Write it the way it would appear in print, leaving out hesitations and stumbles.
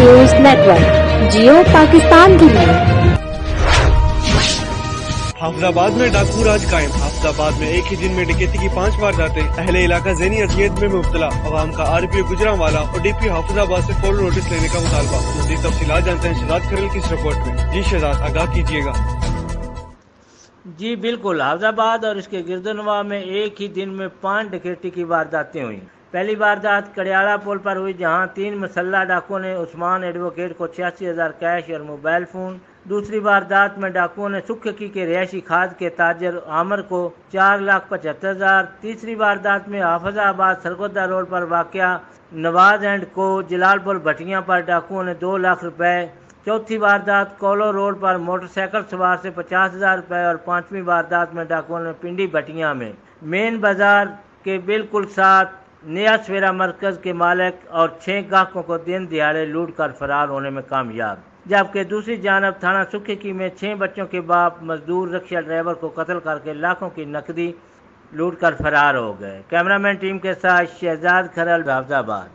News network जियो पाकिस्तान के लिए। हाफिजाबाद में डाकू राज कायम। हाफिजाबाद में एक ही दिन में डकैती की 5 वारदातें। अहले इलाका ज़हनी अजियत में मुब्तला। अवाम का आरपीओ गुजरांवाला और डीपी हाफिजाबाद से फौरन नोटिस लेने का मुतालबा। मज़ीद तफसीलात जानते हैं शहजाद खरल की इस रिपोर्ट में। जी शहजाद, आगाह कीजिएगा। जी बिल्कुल, हाफिजाबाद और इसके गिरदनवा में एक ही दिन में 5 डकैती की वारदातें हुई। पहली वारदात कड़ियाला पुल पर हुई, जहां 3 मुसल्लह डाकुओं ने उस्मान एडवोकेट को 86,000 कैश और मोबाइल फ़ोन। दूसरी वारदात में डाकुओं ने सुखकी के रिहायशी खाद के ताजर आमर को 4,75,000। तीसरी वारदात में हाफिजाबाद सरगोदा रोड पर वाक़या नवाज एंड को जलालपुर भटियां पर डाकुओं ने 2 लाख रुपए। चौथी वारदात कोलो रोड पर मोटरसाइकिल सवार से 50,000 रुपये। और 5वीं वारदात में डाकुओं ने पिंडी भटियां में मेन बाजार के बिल्कुल साथ नया सवेरा मरकज के मालिक और 6 गाहकों को दिन दिहाड़े लूट कर फरार होने में कामयाब। जबकि दूसरी जानब थाना सुखकी में 6 बच्चों के बाप मजदूर रिक्शा ड्राइवर को कत्ल करके लाखों की नकदी लूट कर फरार हो गए। कैमरामैन टीम के साथ शहजाद खरल, हाफिजाबाद।